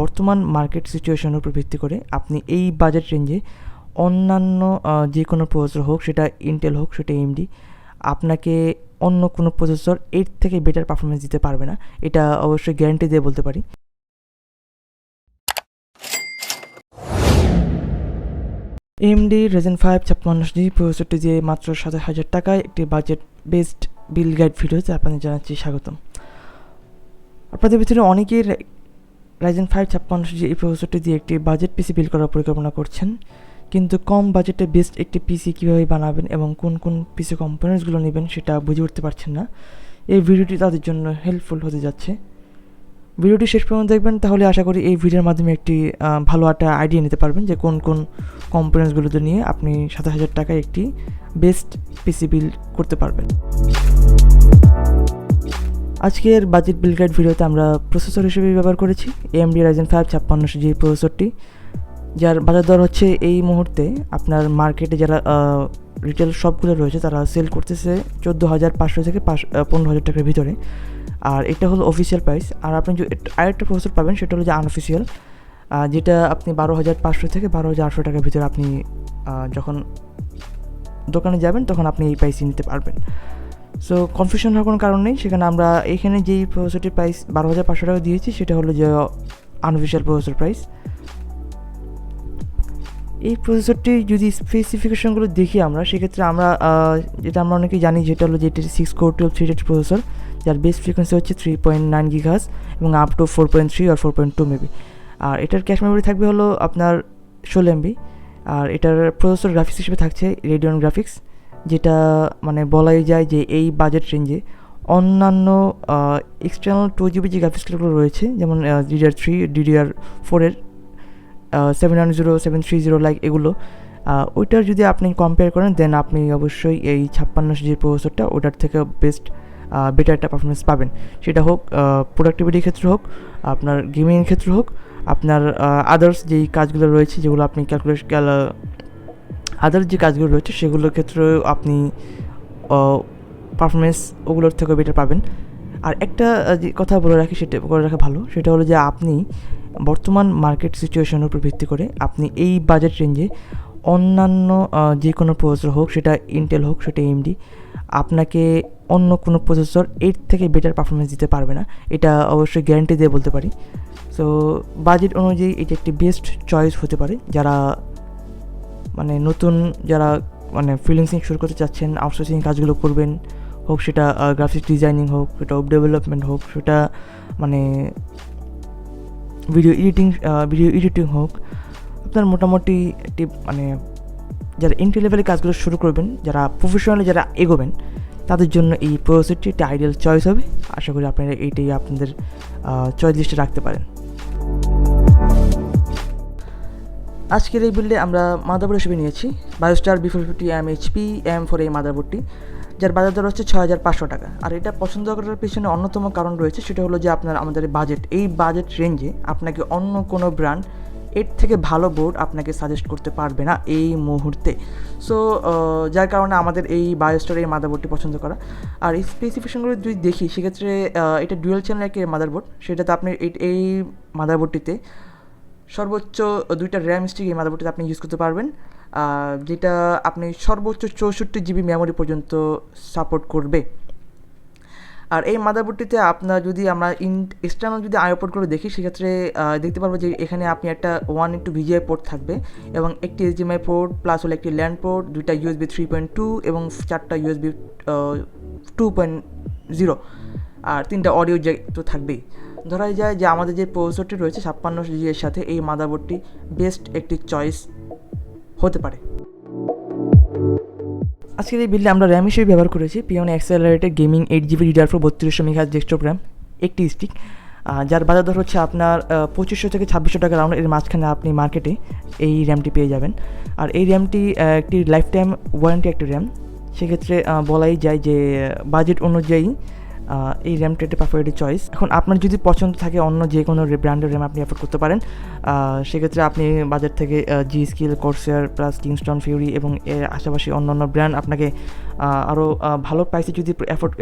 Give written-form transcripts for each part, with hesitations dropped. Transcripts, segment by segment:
বর্তমান মার্কেট সিচুয়েশনের উপর ভিত্তি করে আপনি এই বাজেট রেঞ্জে অন্যান্য যে কোনো প্রসেসর হোক, সেটা ইন্টেল হোক, সেটা AMD, আপনাকে অন্য কোনো প্রসেসর এর থেকে বেটার পারফরমেন্স দিতে পারবে না। এটা অবশ্যই গ্যারান্টি দিয়ে বলতে পারি। AMD Ryzen 5 5600G প্রসেসরটি দিয়ে মাত্র 70,000 টাকায় একটি বাজেট বেসড বিল গাইড ভিডিওতে আপনাদের জানাচ্ছি স্বাগতম। আপনাদের ভিতরে অনেকেই Ryzen 5 5600G এই প্রসেসরটি দিয়ে একটি বাজেট পিসি বিল্ড করার পরিকল্পনা করছেন, কিন্তু কম বাজেটে বেস্ট একটি পিসি কীভাবে বানাবেন এবং কোন কোন পিসি কম্পোনেন্টসগুলো নেবেন সেটা বুঝে উঠতে পারছেন না। এই ভিডিওটি তাদের জন্য হেল্পফুল হতে যাচ্ছে। ভিডিওটি শেষ পর্যন্ত দেখবেন, তাহলে আশা করি এই ভিডিওর মাধ্যমে একটি ভালো একটা আইডিয়া নিতে পারবেন যে কোন কোন কম্পোনেন্টসগুলোতে নিয়ে আপনি 70,000 টাকায় একটি বেস্ট পিসি বিল্ড করতে পারবেন। আজকের বাজেট বিল্ড গাইড ভিডিওতে আমরা প্রসেসর হিসেবে ব্যবহার করেছি AMD Ryzen 5 5600G প্রসেসরটি, যার বাজার দর হচ্ছে এই মুহূর্তে আপনার মার্কেটে যারা রিটেল শপগুলো রয়েছে তারা সেল করতেছে 14,500 থেকে 15,000 টাকার ভিতরে। আর এটা হলো অফিসিয়াল প্রাইস। আর আপনি আরেকটা প্রসেসর পাবেন, সেটা হলো যে আনঅফিসিয়াল, যেটা আপনি 12,500 থেকে 12,800 টাকার ভিতরে আপনি যখন দোকানে যাবেন তখন আপনি এই প্রাইসই নিতে পারবেন। সো কনফিউশন হওয়ার কোনো কারণ নেই। সেখানে আমরা এখানে যেই প্রসেসরটির প্রাইস 12,500 টাকা দিয়েছি সেটা হলো যে আনঅফিসিয়াল প্রসেসর প্রাইস। এই প্রসেসরটি যদি স্পেসিফিকেশনগুলো দেখি আমরা, সেক্ষেত্রে আমরা যেটা আমরা অনেকেই জানি, যেটা হলো যে এটি 6 কোর 12 থ্রেডেড প্রসেসর, যার বেস ফ্রিকোয়েন্সি হচ্ছে 3.9 GHz এবং আপ টু 4.3 আর 4.2 মেবি। আর এটার ক্যাশ মেমোরি থাকবে হলো আপনার 16 MB। আর এটার প্রসেসর গ্রাফিক্স হিসেবে থাকছে রেডিয়ন গ্রাফিক্স, যেটা মানে বলাই যায় যে এই বাজেট রেঞ্জে অন্যান্য এক্সটার্নাল 2GB যে গ্রাফিক্স কার্ডগুলো রয়েছে, যেমন DDR3, DDR4 এর 790, 730 লাইক এগুলো, ওইটার যদি আপনি কম্পেয়ার করেন দেন আপনি অবশ্যই এই 5600G প্রসেসরটা ওটার থেকে বেস্ট বেটার একটা পারফরমেন্স পাবেন। সেটা হোক প্রোডাক্টিভিটির ক্ষেত্রে হোক, আপনার গেমিংয়ের ক্ষেত্রে হোক, আপনার আদার্স যেই কাজগুলো রয়েছে যেগুলো আপনি আদার্স যে কাজগুলো রয়েছে সেগুলোর ক্ষেত্রেও আপনি পারফরমেন্স ওগুলোর থেকে বেটার পাবেন। আর একটা কথা বলে রাখি, সেটা বলে রাখা ভালো, সেটা হলো যে আপনি বর্তমান মার্কেট সিচুয়েশনের উপর ভিত্তি করে আপনি এই বাজেট রেঞ্জে অন্যান্য যে কোনো প্রসেসর হোক, সেটা ইন্টেল হোক, সেটা AMD, আপনাকে অন্য কোনো প্রসেসর এর থেকে বেটার পারফরমেন্স দিতে পারবে না। এটা অবশ্যই গ্যারান্টি দিয়ে বলতে পারি। সো বাজেট অনুযায়ী এটি একটি বেস্ট চয়েস হতে পারে যারা মানে নতুন যারা মানে ফ্রিল্যান্সিং শুরু করতে চাচ্ছেন, আউটসোর্সিং কাজগুলো করবেন, হোক সেটা গ্রাফিক্স ডিজাইনিং হোক, সেটা ওয়েব ডেভেলপমেন্ট হোক, সেটা মানে ভিডিও এডিটিং হোক, আপনার মোটামুটি একটি মানে যারা এন্ট্রি লেভেলের কাজগুলো শুরু করবেন, যারা প্রফেশনালি যারা এগোবেন, তাদের জন্য এই প্রসেসরটি একটি আইডিয়াল চয়েস হবে। আশা করি আপনারা এইটাই আপনাদের চয়েস লিস্টে রাখতে পারেন। আজকের এই বিল্ডে আমরা মাদারবোর্ড হিসেবে নিয়েছি Biostar B450 mHp AM4 এই মাদারবোর্ডটি, যার বাজার দর হচ্ছে 6,500 টাকা। আর এটা পছন্দ করার পিছনে অন্যতম কারণ রয়েছে, সেটা হলো যে আমাদের বাজেট, এই বাজেট রেঞ্জে আপনাকে অন্য কোনো ব্র্যান্ড এর থেকে ভালো বোর্ড আপনাকে সাজেস্ট করতে পারবে না এই মুহূর্তে। সো যার কারণে আমাদের এই Biostar এই মাদারবোর্ডটি পছন্দ করা। আর এই স্পেসিফিকেশনগুলো যদি দেখি, সেক্ষেত্রে এটা ডুয়েল চ্যানেল একটি মাদারবোর্ড, সেটাতে আপনি এই মাদারবোর্ডটিতে সর্বোচ্চ 2টা র্যাম স্টিক এই মাদারবোর্ডটিতে আপনি ইউজ করতে পারবেন, যেটা আপনি সর্বোচ্চ 64GB মেমোরি পর্যন্ত সাপোর্ট করবে। আর এই মাদারবোর্ডটিতে আপনার যদি আমরা এক্সটার্নাল যদি আইও পোর্টগুলো দেখি, সেক্ষেত্রে দেখতে পারবো যে এখানে আপনি একটা 1x VGA পোর্ট থাকবে এবং একটি HDMI পোর্ট প্লাস হলো একটি ল্যান্ড পোর্ট, 2টা USB 3.2 এবং 4টা USB 2.0 আর 3টা অডিও জ্যাক তো থাকবেই। ধরা যায় যে আমাদের যে প্রসেসরটি রয়েছে 5600G এর সাথে এই মাদারবোর্ডটি বেস্ট একটি চয়েস হতে পারে। আজকের এই বিল্ডে আমরা র্যাম হিসেবে ব্যবহার করেছি P1 accelerated gaming 8GB DDR4 3200 MHz desktop RAM, একটি স্টিক, যার বাজার দর হচ্ছে আপনার 2500 থেকে 2600 টাকা রাউন্ড এর মাঝখানে আপনি মার্কেটে এই র্যামটি পেয়ে যাবেন। আর এই র্যামটি একটি লাইফ টাইম ওয়ারেন্টি একটি র্যাম, সেক্ষেত্রে বলাই যায় যে বাজেট অনুযায়ী এই র্যামটা একটা পারফেক্ট চয়েস। এখন আপনার যদি পছন্দ থাকে অন্য যে কোনো ব্র্যান্ডের র্যাম আপনি অ্যাফোর্ড করতে পারেন, সেক্ষেত্রে আপনি বাজার থেকে জি skill, Corsair plus Kingston Fury এবং এর আশেপাশে অন্যান্য ব্র্যান্ড আপনাকে আরও ভালো প্রাইসে যদি অ্যাফোর্ড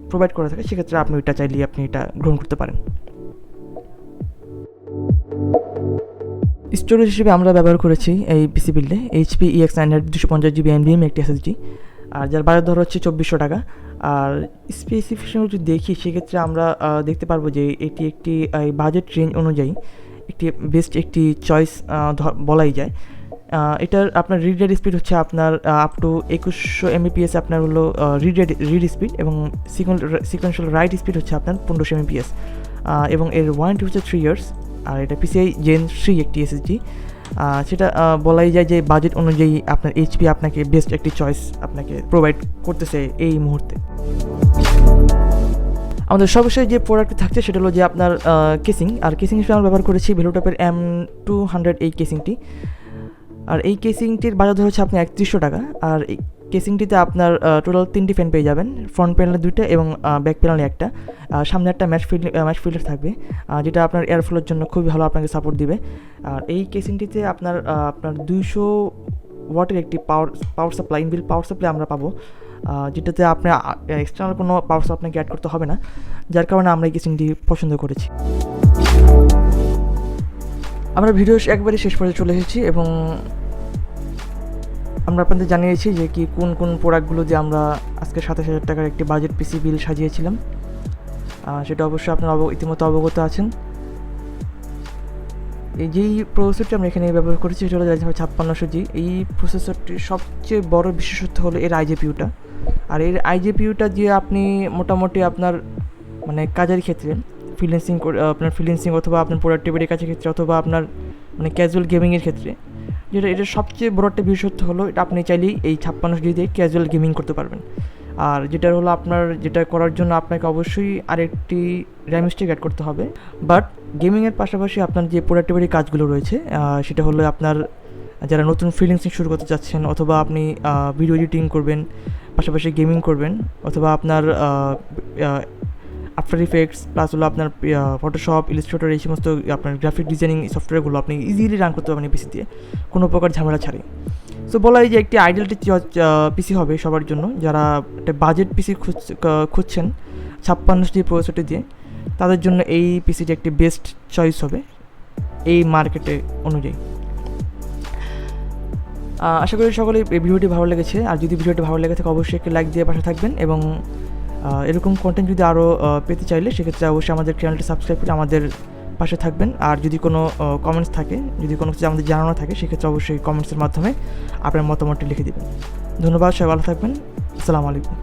প্রোভাইড করে থাকে, সেক্ষেত্রে আপনি ওইটা চাইলে আপনি এটা গ্রহণ করতে পারেন। স্টোরেজ হিসেবে আমরা ব্যবহার করেছি এই পিসি বিল্ডে HP EX900 250GB NVMe একটি SSD, আর যার বাজার দর হচ্ছে 2400 টাকা। আর স্পেসিফিকেশন যদি দেখি সেক্ষেত্রে আমরা দেখতে পারবো যে এটি একটি বাজেট রেঞ্জ অনুযায়ী একটি বেস্ট একটি চয়েস বলাই যায়। এটার আপনার রিড স্পিড হচ্ছে আপনার আপ টু 2100 Mbps আপনার হলো রিড স্পিড, এবং সিকোয়েন্সিয়াল রাইট স্পিড হচ্ছে আপনার 1500 Mbps, এবং এর ওয়ারেন্টি হচ্ছে 3 ইয়ার্স। আর এটা PCI Gen 3 একটি SSD, সেটা বলাই যায় যে বাজেট অনুযায়ী আপনার HP আপনাকে বেস্ট একটি চয়েস আপনাকে প্রোভাইড করতেছে এই মুহূর্তে। আমাদের সর্বশেষ যে প্রোডাক্টটি থাকছে সেটা হলো যে আপনার কেসিং। আর কেসিং হিসেবে আমরা ব্যবহার করেছি ভ্যালুটপের M200 এই কেসিংটি। আর এই কেসিংটির বাজার ধর হচ্ছে আপনার 3100 টাকা। আর এই কেসিংটিতে আপনার টোটাল 3টি ফ্যান পেয়ে যাবেন, ফ্রন্ট প্যানেলে 2টা এবং ব্যাক প্যানেলে একটা। সামনে একটা ম্যাচ ফিল্টার থাকবে, যেটা আপনার এয়ারফ্লোর জন্য খুবই ভালো আপনাকে সাপোর্ট দিবে। আর এই কেসিংটিতে আপনার 200 ওয়াটের একটি power supply, inbuilt power supply আমরা পাবো, যেটাতে আপনার এক্সটার্নাল কোনো পাওয়ার সাপ্লাই আপনাকে অ্যাড করতে হবে না, যার কারণে আমরা এই কেসিংটি পছন্দ করেছি। আমরা ভিডিও একবারে শেষ পর্যায়ে চলে এসেছি এবং আমরা আপনাদের জানিয়েছি যে কি কোন কোন প্রোডাক্টগুলো দিয়ে আমরা আজকে 27,000 টাকার একটি বাজেট পিসি বিল সাজিয়েছিলাম, সেটা অবশ্যই আপনারা ইতিমধ্যে অবগত আছেন। এই যেই প্রসেসরটি আমরা এখানে ব্যবহার করেছি সেটা হলো Ryzen 5600G। এই প্রসেসরটির সবচেয়ে বড় বিশেষত্ব হলো এর IGPUটা। আর এর IGPUটা দিয়ে আপনি মোটামুটি আপনার মানে কাজের ক্ষেত্রে ফ্রিল্যান্সিং অথবা আপনার প্রোডাক্টিভিটির কাজের ক্ষেত্রে অথবা আপনার মানে ক্যাজুয়াল গেমিংয়ের ক্ষেত্রে, এটার সবচেয়ে বড় একটা বিশেষত্ব হলো এটা আপনি চাইলেই এই 5600G দিয়ে ক্যাজুয়াল গেমিং করতে পারবেন। আর যেটা হলো আপনার যেটা করার জন্য আপনাকে অবশ্যই আরেকটি র্যাম স্টিক অ্যাড করতে হবে। বাট গেমিংয়ের পাশাপাশি আপনার যে প্রোডাক্টিভিটি কাজগুলো রয়েছে সেটা হলো আপনার যারা নতুন ফ্রিল্যান্সিং শুরু করতে চাচ্ছেন, অথবা আপনি ভিডিও এডিটিং করবেন, পাশাপাশি গেমিং করবেন, অথবা আপনার আফটার ইফেক্টস প্লাস হলো আপনার ফটোশপ, ইলাস্ট্রেটর, এই সমস্ত আপনার গ্রাফিক ডিজাইনিং সফটওয়্যারগুলো আপনি ইজিলি রান করতে পারবেন পিসি দিয়ে কোনো প্রকার ঝামেলা ছাড়াই। সো বলা যায় যে একটি আইডিয়াল পিসি হবে সবার জন্য যারা একটা বাজেট পিসি খুঁজছেন 5600G প্রসেসরটি দিয়ে, তাদের জন্য এই পিসিটি একটি বেস্ট চয়েস হবে এই মার্কেটে অনুযায়ী। আশা করি সকলে এই ভিডিওটি ভালো লেগেছে। আর যদি ভিডিওটি ভালো লেগে থাকে অবশ্যই একটি লাইক দিয়ে পাশে থাকবেন, এবং এরকম কন্টেন্ট যদি আরও পেতে চাইলে সেক্ষেত্রে অবশ্যই আমাদের চ্যানেলটি সাবস্ক্রাইব করে আমাদের পাশে থাকবেন। আর যদি কোনো কমেন্টস থাকে, যদি কোনো কিছু আমাদের জানানো থাকে সেক্ষেত্রে অবশ্যই কমেন্টসের মাধ্যমে আপনার মতামতটি লিখে দেবেন। ধন্যবাদ, সবাই ভালো থাকবেন। আসসালামু আলাইকুম।